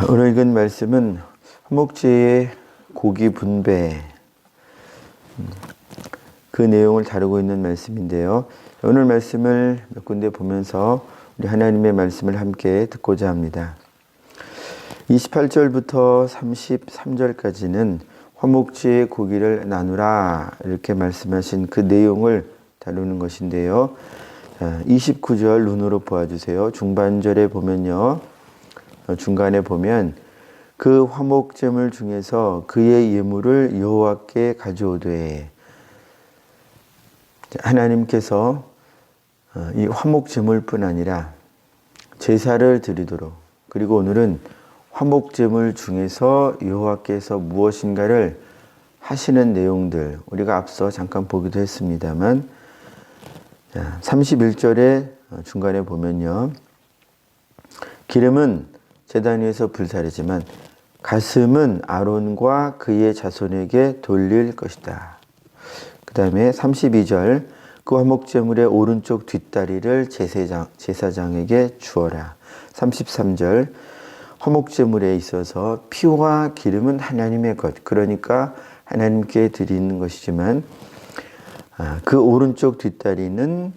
오늘 읽은 말씀은 화목제의 고기 분배 그 내용을 다루고 있는 말씀인데요. 오늘 말씀을 몇 군데 보면서 우리 하나님의 말씀을 함께 듣고자 합니다. 28절부터 33절까지는 화목제의 고기를 나누라 이렇게 말씀하신 그 내용을 다루는 것인데요. 29절 눈으로 보아주세요. 중반절에 보면요. 중간에 보면 그 화목제물 중에서 그의 예물을 여호와께 가져오되, 하나님께서 이 화목제물뿐 아니라 제사를 드리도록, 그리고 오늘은 화목제물 중에서 여호와께서 무엇인가를 하시는 내용들 우리가 앞서 잠깐 보기도 했습니다만, 31절에 중간에 보면요. 기름은 제단 위에서 불사르지만 가슴은 아론과 그의 자손에게 돌릴 것이다. 그 다음에 32절 그 화목제물의 오른쪽 뒷다리를 제사장에게 주어라. 33절 화목제물에 있어서 피와 기름은 하나님의 것, 그러니까 하나님께 드리는 것이지만 그 오른쪽 뒷다리는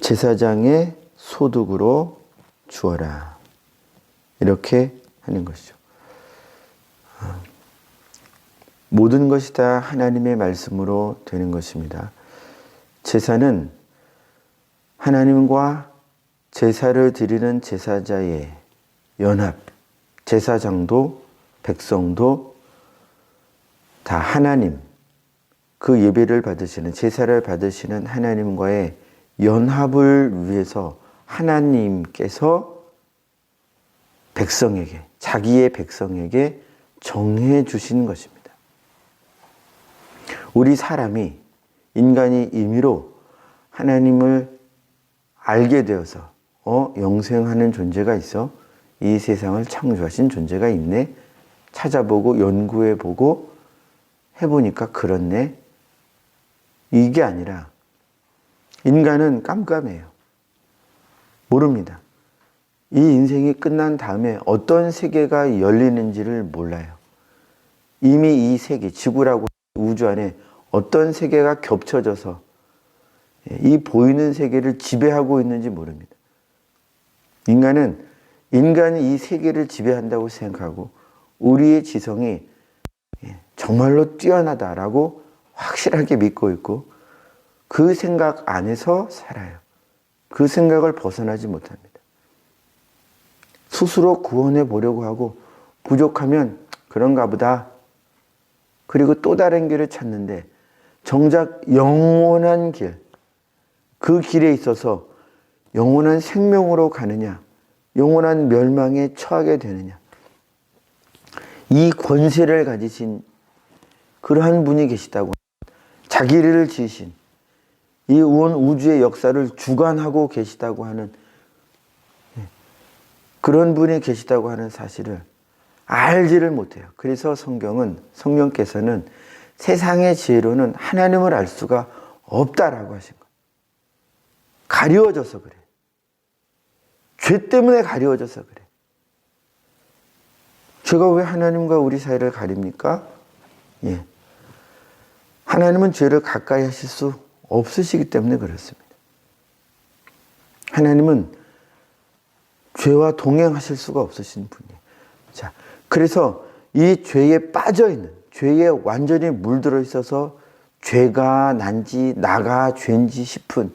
제사장의 소득으로 주어라. 이렇게 하는 것이죠. 모든 것이 다 하나님의 말씀으로 되는 것입니다. 제사는 하나님과 제사를 드리는 제사자의 연합, 제사장도 백성도 다 하나님, 그 예배를 받으시는, 제사를 받으시는 하나님과의 연합을 위해서 하나님께서 백성에게, 자기의 백성에게 정해 주신 것입니다. 우리 사람이, 인간이 임의로 하나님을 알게 되어서 영생하는 존재가 있어, 이 세상을 창조하신 존재가 있네, 찾아보고 연구해보고 해보니까 그렇네, 이게 아니라 인간은 깜깜해요. 모릅니다. 이 인생이 끝난 다음에 어떤 세계가 열리는지를 몰라요. 이미 이 세계, 지구라고 우주 안에 어떤 세계가 겹쳐져서 이 보이는 세계를 지배하고 있는지 모릅니다. 인간이 이 세계를 지배한다고 생각하고 우리의 지성이 정말로 뛰어나다라고 확실하게 믿고 있고 그 생각 안에서 살아요. 그 생각을 벗어나지 못합니다. 스스로 구원해 보려고 하고 부족하면 그런가 보다. 그리고 또 다른 길을 찾는데 정작 영원한 길, 그 길에 있어서 영원한 생명으로 가느냐, 영원한 멸망에 처하게 되느냐. 이 권세를 가지신 그러한 분이 계시다고, 자기를 지으신 이 온 우주의 역사를 주관하고 계시다고 하는 그런 분이 계시다고 하는 사실을 알지를 못해요. 그래서 성령께서는 세상의 지혜로는 하나님을 알 수가 없다라고 하신 거예요. 가리워져서 그래. 죄 때문에 가리워져서 그래. 죄가 왜 하나님과 우리 사이를 가립니까? 하나님은 죄를 가까이 하실 수 없으시기 때문에 그렇습니다. 하나님은 죄와 동행하실 수가 없으신 분이에요. 자, 그래서 이 죄에 빠져 있는, 죄에 완전히 물들어 있어서 죄가 난지 나가 죄인지 싶은,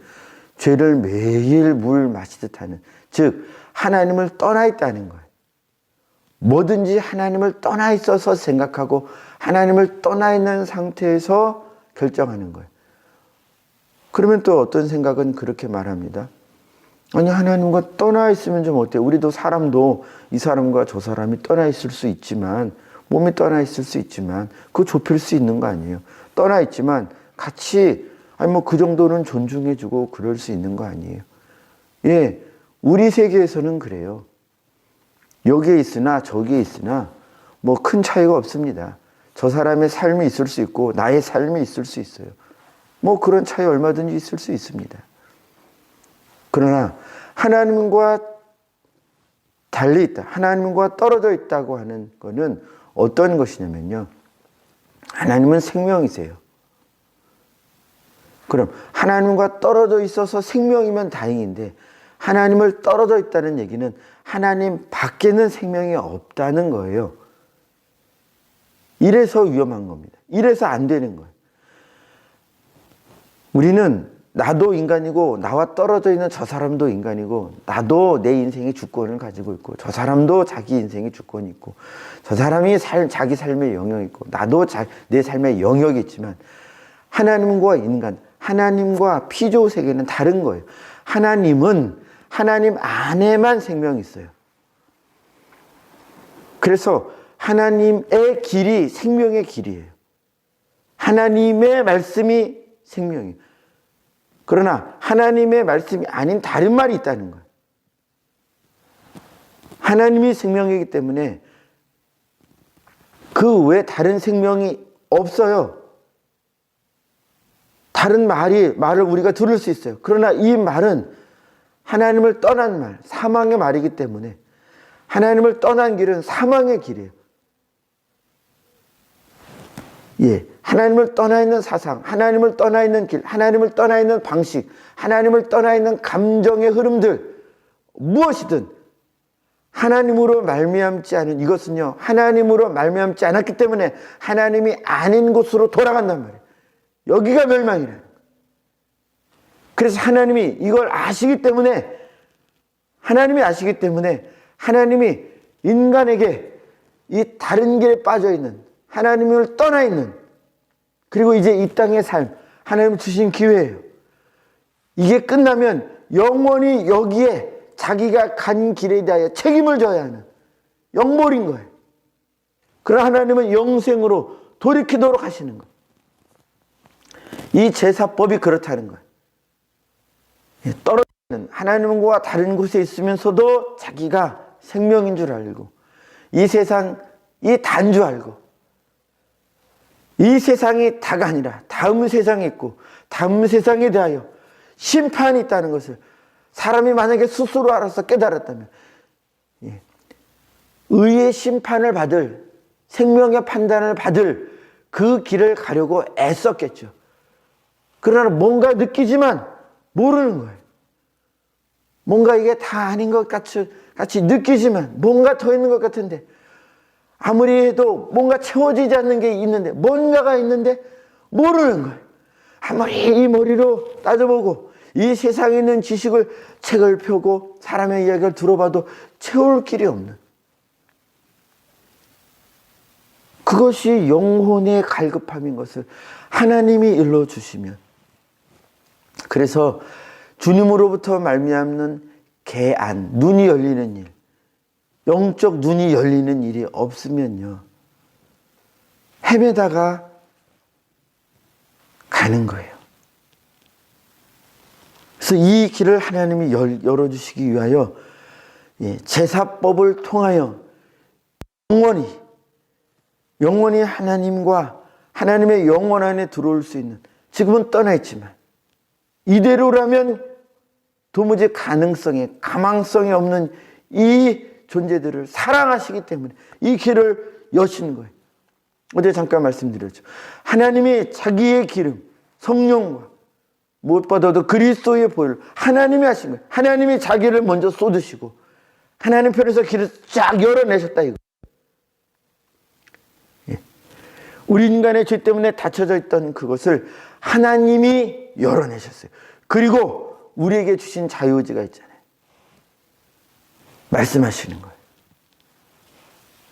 죄를 매일 물 마시듯 하는, 즉 하나님을 떠나 있다는 거예요. 뭐든지 하나님을 떠나 있어서 생각하고 하나님을 떠나 있는 상태에서 결정하는 거예요. 그러면 또 어떤 생각은 그렇게 말합니다. 아니, 하나님과 떠나 있으면 좀 어때요? 우리도 사람도 이 사람과 저 사람이 떠나 있을 수 있지만, 몸이 떠나 있을 수 있지만 그거 좁힐 수 있는 거 아니에요? 떠나 있지만 같이 그 정도는 존중해주고 그럴 수 있는 거 아니에요? 우리 세계에서는 그래요. 여기에 있으나 저기에 있으나 큰 차이가 없습니다. 저 사람의 삶이 있을 수 있고 나의 삶이 있을 수 있어요. 그런 차이 얼마든지 있을 수 있습니다. 그러나 하나님과 달리 있다. 하나님과 떨어져 있다고 하는 거는 어떤 것이냐면요. 하나님은 생명이세요. 그럼 하나님과 떨어져 있어서 생명이면 다행인데 하나님을 떨어져 있다는 얘기는 하나님 밖에는 생명이 없다는 거예요. 이래서 위험한 겁니다. 이래서 안 되는 거예요. 우리는 나도 인간이고 나와 떨어져 있는 저 사람도 인간이고 나도 내 인생의 주권을 가지고 있고 저 사람도 자기 인생의 주권이 있고 저 사람이 자기 삶의 영역이 있고 나도 내 삶의 영역이 있지만 하나님과 인간, 하나님과 피조 세계는 다른 거예요. 하나님은 하나님 안에만 생명이 있어요. 그래서 하나님의 길이 생명의 길이에요. 하나님의 말씀이 생명이에요. 그러나 하나님의 말씀이 아닌 다른 말이 있다는 거예요. 하나님이 생명이기 때문에 그 외에 다른 생명이 없어요. 다른 말을 우리가 들을 수 있어요. 그러나 이 말은 하나님을 떠난 말, 사망의 말이기 때문에 하나님을 떠난 길은 사망의 길이에요. 예, 하나님을 떠나 있는 사상, 하나님을 떠나 있는 길, 하나님을 떠나 있는 방식, 하나님을 떠나 있는 감정의 흐름들 무엇이든 하나님으로 말미암지 않은 이것은요, 하나님으로 말미암지 않았기 때문에 하나님이 아닌 곳으로 돌아간단 말이에요. 여기가 멸망이라는 거예요. 그래서 하나님이 이걸 아시기 때문에 하나님이 인간에게 이 다른 길에 빠져 있는 하나님을 떠나 있는 그리고 이제 이 땅의 삶 하나님 주신 기회예요. 이게 끝나면 영원히 여기에 자기가 간 길에 대하여 책임을 져야 하는 영몰인 거예요. 그러나 하나님은 영생으로 돌이키도록 하시는 거예요. 이 제사법이 그렇다는 거예요. 떨어지는 하나님과 다른 곳에 있으면서도 자기가 생명인 줄 알고 이 세상이 단 줄 알고 이 세상이 다가 아니라 다음 세상이 있고 다음 세상에 대하여 심판이 있다는 것을 사람이 만약에 스스로 알아서 깨달았다면 의의 심판을 받을 생명의 판단을 받을 그 길을 가려고 애썼겠죠. 그러나 뭔가 느끼지만 모르는 거예요. 뭔가 이게 다 아닌 것 같이 느끼지만 뭔가 더 있는 것 같은데 아무리 해도 뭔가 채워지지 않는 게 있는데 뭔가가 있는데 모르는 거예요. 아무리 이 머리로 따져보고 이 세상에 있는 지식을 책을 펴고 사람의 이야기를 들어봐도 채울 길이 없는 그것이 영혼의 갈급함인 것을 하나님이 일러주시면 그래서 주님으로부터 말미암는 개안, 눈이 열리는 일 영적 눈이 열리는 일이 없으면요 헤매다가 가는 거예요. 그래서 이 길을 하나님이 열어주시기 위하여 제사법을 통하여 영원히 하나님과 하나님의 영원 안에 들어올 수 있는 지금은 떠나 있지만 이대로라면 도무지 가망성이 없는 이 존재들을 사랑하시기 때문에 이 길을 여시는 거예요. 어제 잠깐 말씀드렸죠. 하나님이 자기의 기름, 성령과 무엇보다도 그리스도의 보혈을 하나님이 하신 거예요. 하나님이 자기를 먼저 쏟으시고 하나님 편에서 길을 쫙 열어내셨다 이거. 우리 인간의 죄 때문에 닫혀져 있던 그것을 하나님이 열어내셨어요. 그리고 우리에게 주신 자유의지가 있잖아요. 말씀하시는 거예요.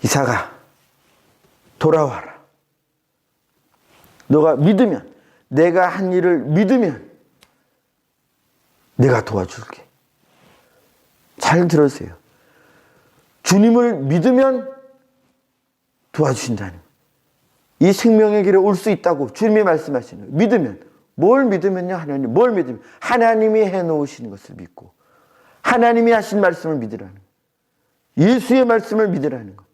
이삭아, 돌아와라. 너가 믿으면, 내가 한 일을 믿으면 내가 도와줄게. 잘 들으세요. 주님을 믿으면 도와주신다는 거예요. 이 생명의 길에 올 수 있다고 주님이 말씀하시는 거예요. 믿으면. 뭘 믿으면요, 하나님. 뭘 믿으면? 하나님이 해놓으시는 것을 믿고 하나님이 하신 말씀을 믿으라는 거예요. 예수의 말씀을 믿으라는 거예요.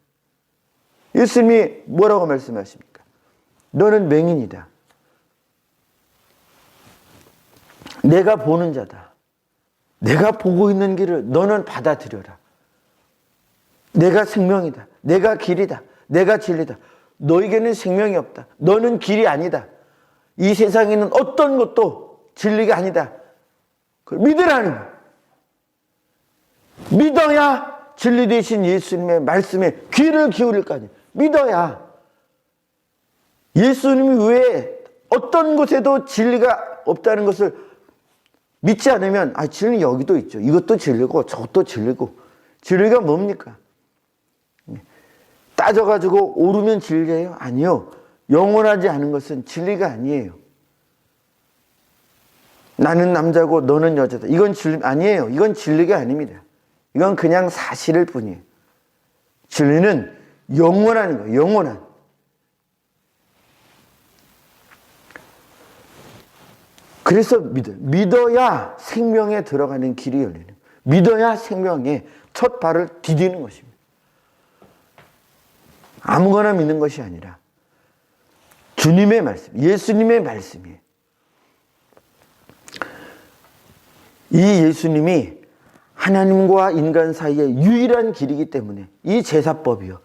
예수님이 뭐라고 말씀하십니까? 너는 맹인이다. 내가 보는 자다. 내가 보고 있는 길을 너는 받아들여라. 내가 생명이다. 내가 길이다. 내가 진리다. 너에게는 생명이 없다. 너는 길이 아니다. 이 세상에는 어떤 것도 진리가 아니다. 그걸 믿으라는 거예요. 믿어야 진리 되신 예수님의 말씀에 귀를 기울일 거 아니에요. 믿어야. 예수님이 왜 어떤 곳에도 진리가 없다는 것을 믿지 않으면 진리 여기도 있죠. 이것도 진리고 저것도 진리고. 진리가 뭡니까? 따져가지고 오르면 진리예요? 아니요. 영원하지 않은 것은 진리가 아니에요. 나는 남자고 너는 여자다. 이건 진리 아니에요. 이건 진리가 아닙니다. 이건 그냥 사실일 뿐이에요. 진리는 영원한 거예요. 영원한. 그래서 믿어야 생명에 들어가는 길이 열리는 거예요. 믿어야 생명에 첫 발을 디디는 것입니다. 아무거나 믿는 것이 아니라 주님의 말씀, 예수님의 말씀이에요. 이 예수님이 하나님과 인간 사이의 유일한 길이기 때문에 이 제사법이요.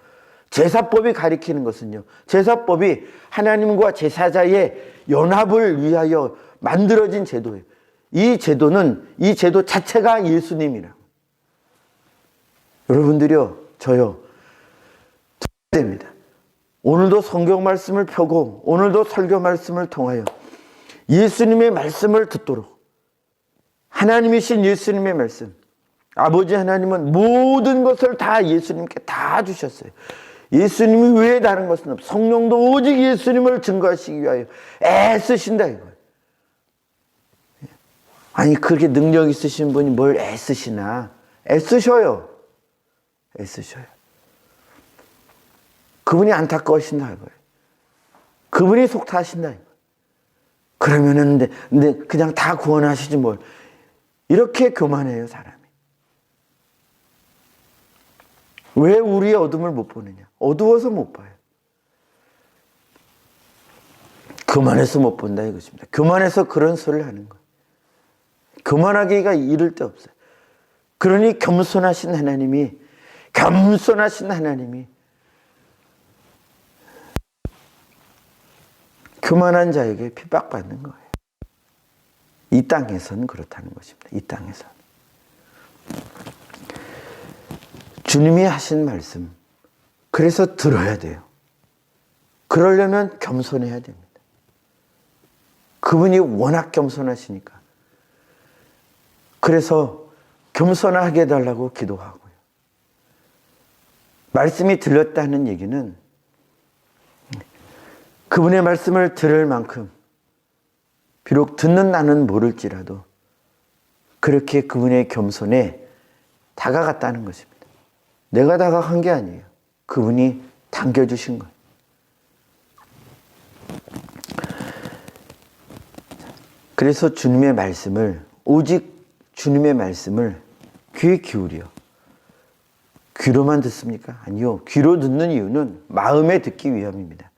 제사법이 가리키는 것은요. 제사법이 하나님과 제사자의 연합을 위하여 만들어진 제도예요. 이 제도 자체가 예수님이라고. 여러분들이요, 저요, 들어야 됩니다. 오늘도 성경 말씀을 펴고 오늘도 설교 말씀을 통하여 예수님의 말씀을 듣도록 하나님이신 예수님의 말씀, 아버지 하나님은 모든 것을 다 예수님께 다 주셨어요. 예수님이 외에 다른 것은 없어요. 성령도 오직 예수님을 증거하시기 위하여 애쓰신다 이거예요. 아니 그렇게 능력 있으신 분이 뭘 애쓰시나. 애쓰셔요. 애쓰셔요. 그분이 안타까우신다 이거예요. 그분이 속타하신다 이거예요. 그러면은 근데 그냥 다 구원하시지 뭘. 이렇게 교만해요 사람이. 왜 우리의 어둠을 못 보느냐. 어두워서 못 봐요. 교만해서 못 본다 이것입니다. 교만해서 그런 소리를 하는 거예요. 교만하기가 이를 데 없어요. 그러니 겸손하신 하나님이 교만한 자에게 핍박받는 거예요. 이 땅에서는 그렇다는 것입니다. 이 땅에서는. 주님이 하신 말씀, 그래서 들어야 돼요. 그러려면 겸손해야 됩니다. 그분이 워낙 겸손하시니까. 그래서 겸손하게 해달라고 기도하고요. 말씀이 들렸다는 얘기는 그분의 말씀을 들을 만큼 비록 듣는 나는 모를지라도 그렇게 그분의 겸손에 다가갔다는 것입니다. 내가 다가간 게 아니에요. 그분이 당겨주신 거예요. 그래서 주님의 말씀을, 오직 주님의 말씀을 귀에 기울여. 귀로만 듣습니까? 아니요. 귀로 듣는 이유는 마음에 듣기 위함입니다.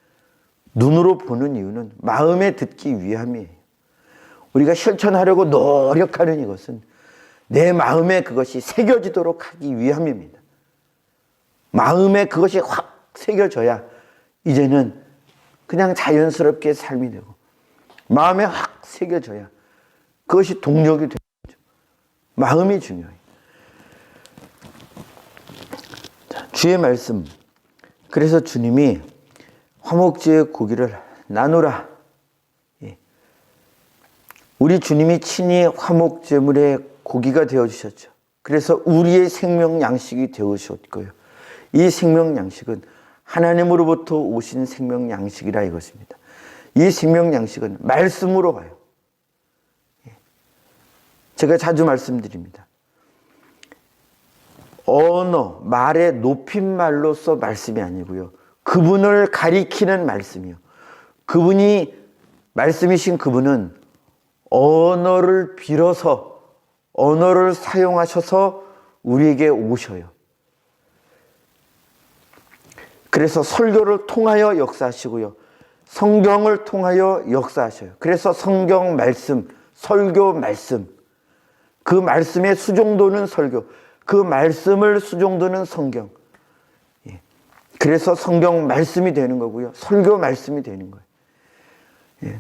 눈으로 보는 이유는 마음에 듣기 위함이에요. 우리가 실천하려고 노력하는 이것은 내 마음에 그것이 새겨지도록 하기 위함입니다. 마음에 그것이 확 새겨져야 이제는 그냥 자연스럽게 삶이 되고 마음에 확 새겨져야 그것이 동력이 되는 거죠. 마음이 중요해요. 자, 주의 말씀. 그래서 주님이 화목제의 고기를 나누라. 우리 주님이 친히 화목제물의 고기가 되어주셨죠. 그래서 우리의 생명 양식이 되어주셨고요. 이 생명 양식은 하나님으로부터 오신 생명 양식이라 이것입니다. 이 생명 양식은 말씀으로 가요. 제가 자주 말씀드립니다. 언어, 말의 높임말로서 말씀이 아니고요. 그분을 가리키는 말씀이요. 그분이 말씀이신 그분은 언어를 빌어서 언어를 사용하셔서 우리에게 오셔요. 그래서 설교를 통하여 역사하시고요. 성경을 통하여 역사하셔요. 그래서 성경 말씀, 설교 말씀, 그 말씀의 수종도는 설교, 그 말씀을 수종도는 성경, 그래서 성경 말씀이 되는 거고요. 설교 말씀이 되는 거예요. 예.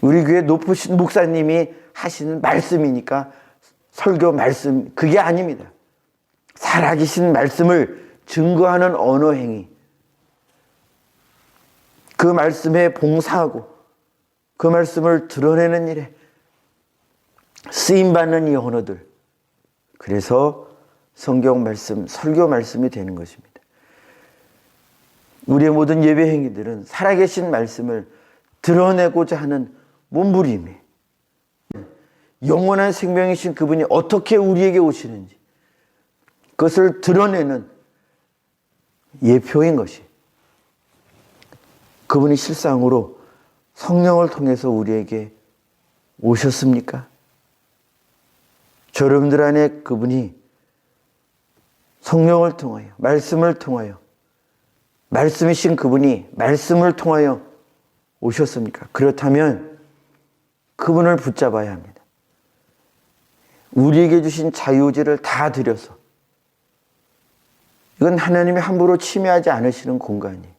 우리 교회 높으신 목사님이 하시는 말씀이니까 설교 말씀, 그게 아닙니다. 살아계신 말씀을 증거하는 언어 행위, 그 말씀에 봉사하고 그 말씀을 드러내는 일에 쓰임받는 이 언어들, 그래서 성경 말씀, 설교 말씀이 되는 것입니다. 우리의 모든 예배 행위들은 살아계신 말씀을 드러내고자 하는 몸부림이에요. 영원한 생명이신 그분이 어떻게 우리에게 오시는지 그것을 드러내는 예표인 것이, 그분이 실상으로 성령을 통해서 우리에게 오셨습니까? 여러분들 안에 그분이 성령을 통하여, 말씀을 통하여, 말씀이신 그분이 말씀을 통하여 오셨습니까? 그렇다면 그분을 붙잡아야 합니다. 우리에게 주신 자유의지를 다 들여서, 이건 하나님이 함부로 침해하지 않으시는 공간이에요.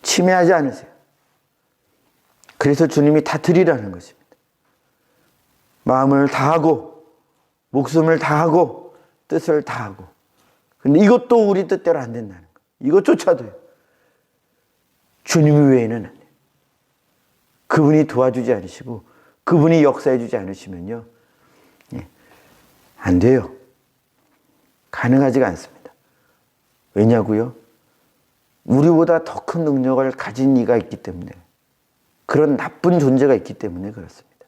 침해하지 않으세요. 그래서 주님이 다 드리라는 것입니다. 마음을 다하고 목숨을 다하고 뜻을 다하고. 근데 이것도 우리 뜻대로 안 된다는 거예요. 이것조차도요. 주님 외에는 안 돼요. 그분이 도와주지 않으시고 그분이 역사해 주지 않으시면요, 안 돼요. 가능하지가 않습니다. 왜냐고요? 우리보다 더 큰 능력을 가진 이가 있기 때문에, 그런 나쁜 존재가 있기 때문에 그렇습니다.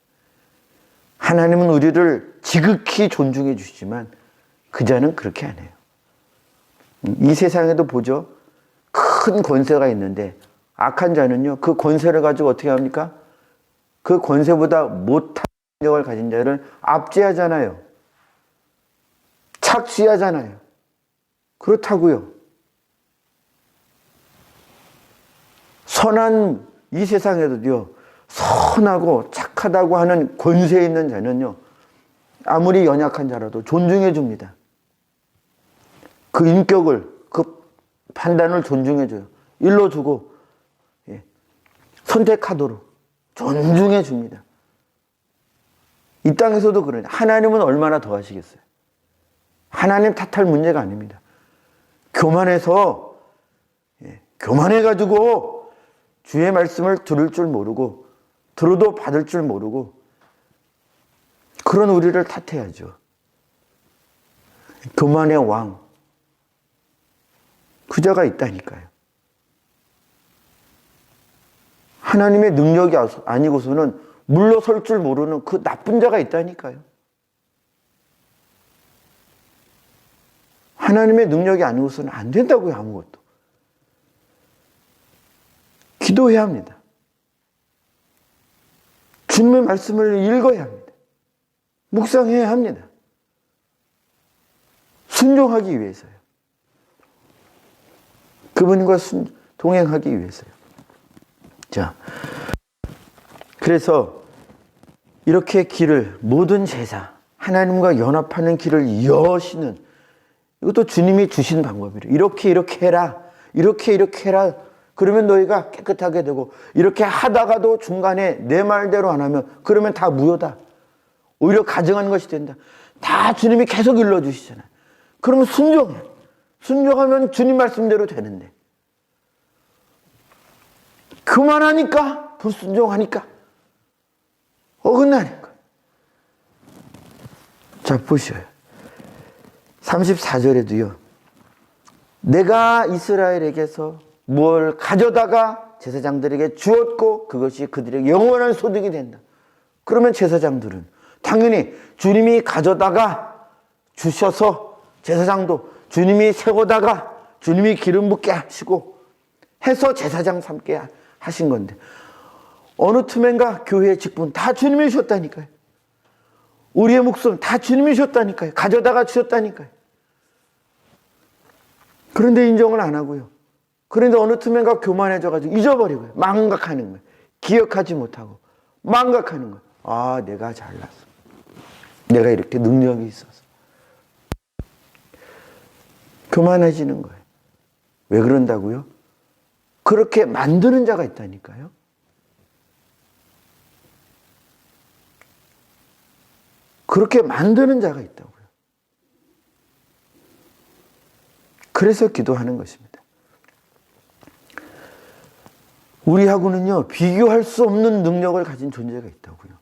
하나님은 우리를 지극히 존중해 주시지만 그 자는 그렇게 안 해요. 이 세상에도 보죠. 큰 권세가 있는데 악한 자는요, 그 권세를 가지고 어떻게 합니까? 그 권세보다 못한 능력을 가진 자를 압제하잖아요. 착취하잖아요. 그렇다고요. 선한 이 세상에도요, 선하고 착하다고 하는 권세 있는 자는요, 아무리 연약한 자라도 존중해 줍니다. 그 인격을, 그 판단을 존중해 줘요. 일러주고, 선택하도록 존중해 줍니다. 이 땅에서도 그러냐. 하나님은 얼마나 더 하시겠어요? 하나님 탓할 문제가 아닙니다. 교만해서, 교만해가지고 주의 말씀을 들을 줄 모르고, 들어도 받을 줄 모르고, 그런 우리를 탓해야죠. 교만의 왕, 그 자가 있다니까요. 하나님의 능력이 아니고서는 물러설 줄 모르는 그 나쁜 자가 있다니까요. 하나님의 능력이 아니고서는 안 된다고요, 아무것도. 기도해야 합니다. 주님의 말씀을 읽어야 합니다. 묵상해야 합니다. 순종하기 위해서요. 그분과 동행하기 위해서요. 자, 그래서 이렇게 길을, 모든 제사, 하나님과 연합하는 길을 여시는, 이것도 주님이 주신 방법이에요. 이렇게 해라. 이렇게 해라. 그러면 너희가 깨끗하게 되고, 이렇게 하다가도 중간에 내 말대로 안 하면 그러면 다 무효다. 오히려 가증한 것이 된다. 다 주님이 계속 일러주시잖아요. 그러면 순종해. 순종하면 주님 말씀대로 되는데, 그만하니까, 불순종하니까 어긋나니까. 자, 보셔요. 34절에도요. 내가 이스라엘에게서 뭘 가져다가 제사장들에게 주었고 그것이 그들에게 영원한 소득이 된다. 그러면 제사장들은 당연히 주님이 가져다가 주셔서, 제사장도 주님이 세우다가 주님이 기름 붓게 하시고 해서 제사장 삼게 하신 건데, 어느 틈엔가 교회의 직분 다 주님이 주셨다니까요. 우리의 목숨 다 주님이 주셨다니까요. 가져다가 주셨다니까요. 그런데 인정을 안 하고요. 그런데 어느 틈엔가 교만해져가지고 잊어버리고요. 망각하는 거예요. 기억하지 못하고 망각하는 거예요. 아, 내가 잘났어. 내가 이렇게 능력이 있어서. 교만해지는 거예요. 왜 그런다고요? 그렇게 만드는 자가 있다니까요. 그렇게 만드는 자가 있다고요. 그래서 기도하는 것입니다. 우리하고는요, 비교할 수 없는 능력을 가진 존재가 있다고요.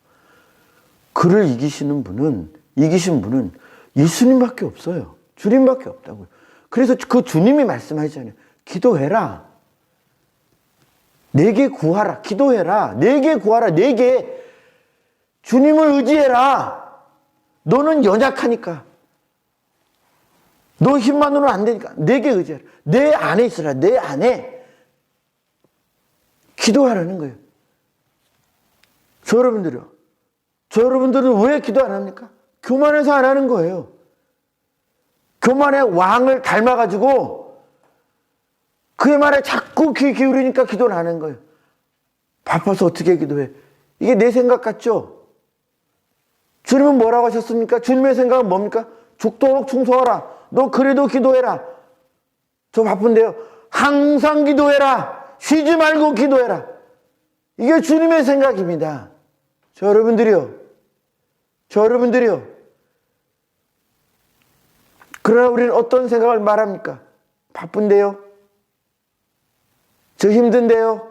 그를 이기신 분은 예수님밖에 없어요. 주님밖에 없다고요. 그래서 그 주님이 말씀하시잖아요. 기도해라. 내게 구하라. 기도해라. 내게 구하라. 내게 주님을 의지해라. 너는 연약하니까. 너 힘만으로는 안 되니까 내게 의지해라. 내 안에 있으라. 내 안에 기도하라는 거예요. 저 여러분들은 왜 기도 안 합니까? 교만해서 안 하는 거예요. 교만의 왕을 닮아가지고 그의 말에 자꾸 귀 기울이니까 기도를 안 하는 거예요. 바빠서 어떻게 기도해? 이게 내 생각 같죠? 주님은 뭐라고 하셨습니까? 주님의 생각은 뭡니까? 죽도록 충성하라. 너 그래도 기도해라. 저 바쁜데요. 항상 기도해라. 쉬지 말고 기도해라. 이게 주님의 생각입니다. 저 여러분들이요. 그러나 우리는 어떤 생각을 말합니까? 바쁜데요? 저 힘든데요?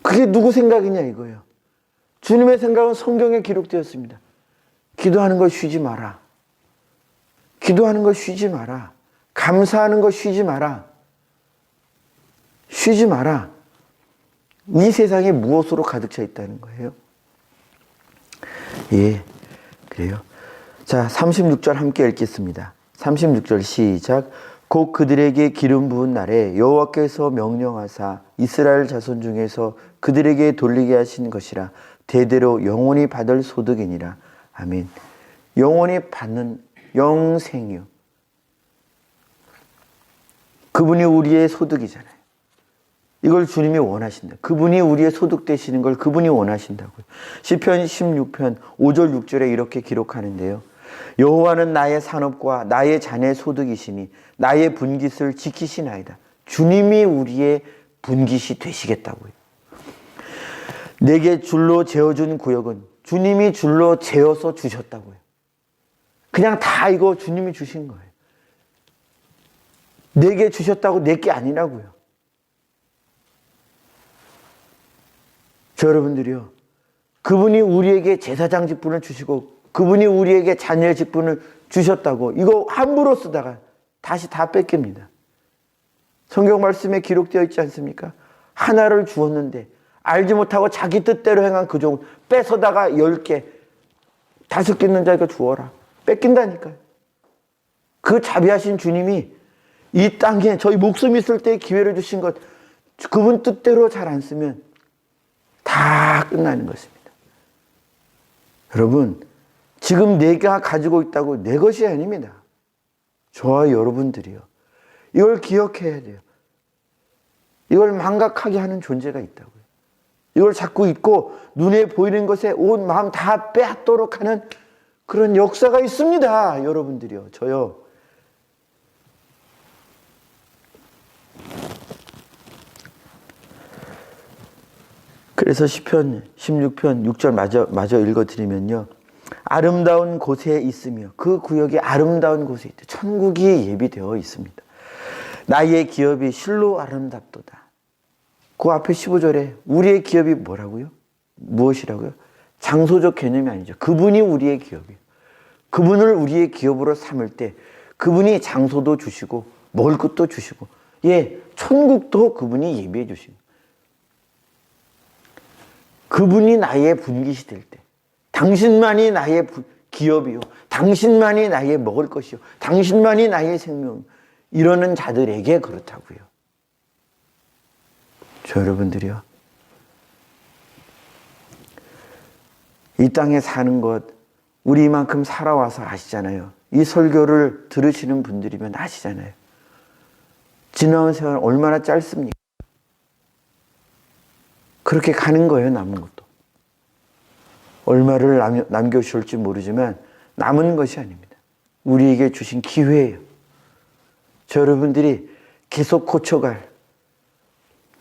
그게 누구 생각이냐 이거예요. 주님의 생각은 성경에 기록되었습니다. 기도하는 걸 쉬지 마라. 기도하는 걸 쉬지 마라. 감사하는 걸 쉬지 마라. 쉬지 마라. 이 세상에 무엇으로 가득 차 있다는 거예요? 예, 그래요. 자, 36절 함께 읽겠습니다. 36절 시작. 곧 그들에게 기름 부은 날에 여호와께서 명령하사 이스라엘 자손 중에서 그들에게 돌리게 하신 것이라. 대대로 영원히 받을 소득이니라. 아멘. 영원히 받는 영생이요. 그분이 우리의 소득이잖아요. 이걸 주님이 원하신다. 그분이 우리의 소득 되시는 걸 그분이 원하신다고요. 시편 16편 5절 6절에 이렇게 기록하는데요. 여호와는 나의 산업과 나의 잔의 소득이시니 나의 분깃을 지키시나이다. 주님이 우리의 분깃이 되시겠다고요. 내게 줄로 재어준 구역은 주님이 줄로 재어서 주셨다고요. 그냥 다 이거 주님이 주신 거예요. 내게 주셨다고 내게 아니라고요. 저 여러분들이요. 그분이 우리에게 제사장 직분을 주시고 그분이 우리에게 자녀의 직분을 주셨다고 이거 함부로 쓰다가 다시 다 뺏깁니다. 성경 말씀에 기록되어 있지 않습니까? 하나를 주었는데 알지 못하고 자기 뜻대로 행한 그 종 뺏어다가 10개 5개 있는 자에게 주어라. 뺏긴다니까요. 그 자비하신 주님이 이 땅에 저희 목숨 있을 때 기회를 주신 것 그분 뜻대로 잘 안 쓰면 다 끝나는 것입니다. 여러분, 지금 내가 가지고 있다고 내 것이 아닙니다. 저와 여러분들이요. 이걸 기억해야 돼요. 이걸 망각하게 하는 존재가 있다고요. 이걸 자꾸 잊고 눈에 보이는 것에 온 마음 다 빼앗도록 하는 그런 역사가 있습니다. 여러분들이요. 저요. 그래서 시편 16편 6절 마저 읽어드리면요. 아름다운 곳에 있으며 그 구역이 아름다운 곳에 있다. 천국이 예비되어 있습니다. 나의 기업이 실로 아름답도다. 그 앞에 15절에 우리의 기업이 뭐라고요? 무엇이라고요? 장소적 개념이 아니죠. 그분이 우리의 기업이에요. 그분을 우리의 기업으로 삼을 때 그분이 장소도 주시고 먹을 것도 주시고 예, 천국도 그분이 예비해 주시고 그분이 나의 분깃이 될 때 당신만이 나의 기업이요. 당신만이 나의 먹을 것이요. 당신만이 나의 생명. 이러는 자들에게 그렇다고요. 저 여러분들이요. 이 땅에 사는 것 우리 이만큼 살아와서 아시잖아요. 이 설교를 들으시는 분들이면 아시잖아요. 지나온 세월 얼마나 짧습니까? 그렇게 가는 거예요. 남은 것도. 얼마를 남겨주실지 모르지만 남은 것이 아닙니다. 우리에게 주신 기회예요. 저 여러분들이 계속 고쳐갈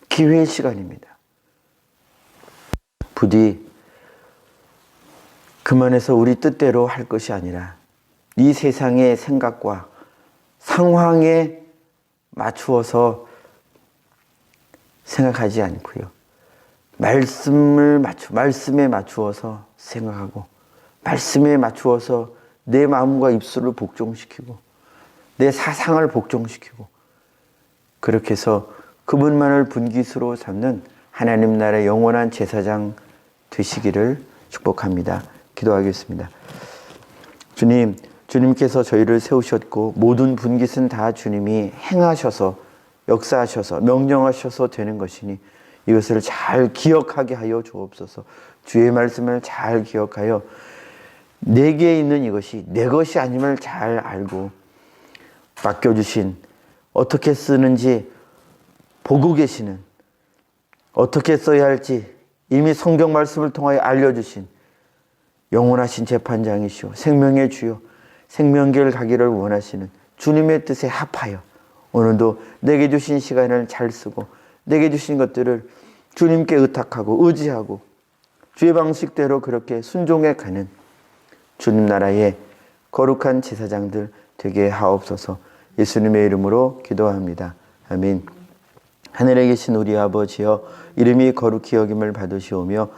기회의 시간입니다. 부디 그만해서 우리 뜻대로 할 것이 아니라 이 세상의 생각과 상황에 맞추어서 생각하지 않고요. 말씀에 맞추어서 생각하고, 말씀에 맞추어서 내 마음과 입술을 복종시키고, 내 사상을 복종시키고, 그렇게 해서 그분만을 분깃으로 삼는 하나님 나라의 영원한 제사장 되시기를 축복합니다. 기도하겠습니다. 주님, 주님께서 저희를 세우셨고 모든 분깃은 다 주님이 행하셔서 역사하셔서 명령하셔서 되는 것이니 이것을 잘 기억하게 하여 주옵소서. 주의 말씀을 잘 기억하여 내게 있는 이것이 내 것이 아님을 잘 알고 맡겨주신, 어떻게 쓰는지 보고 계시는, 어떻게 써야 할지 이미 성경 말씀을 통하여 알려주신 영원하신 재판장이시오 생명의 주요 생명길 가기를 원하시는 주님의 뜻에 합하여 오늘도 내게 주신 시간을 잘 쓰고 내게 주신 것들을 주님께 의탁하고 의지하고 주의 방식대로 그렇게 순종해 가는 주님 나라의 거룩한 제사장들 되게 하옵소서. 예수님의 이름으로 기도합니다. 아멘. 하늘에 계신 우리 아버지여, 이름이 거룩히 여김을 받으시오며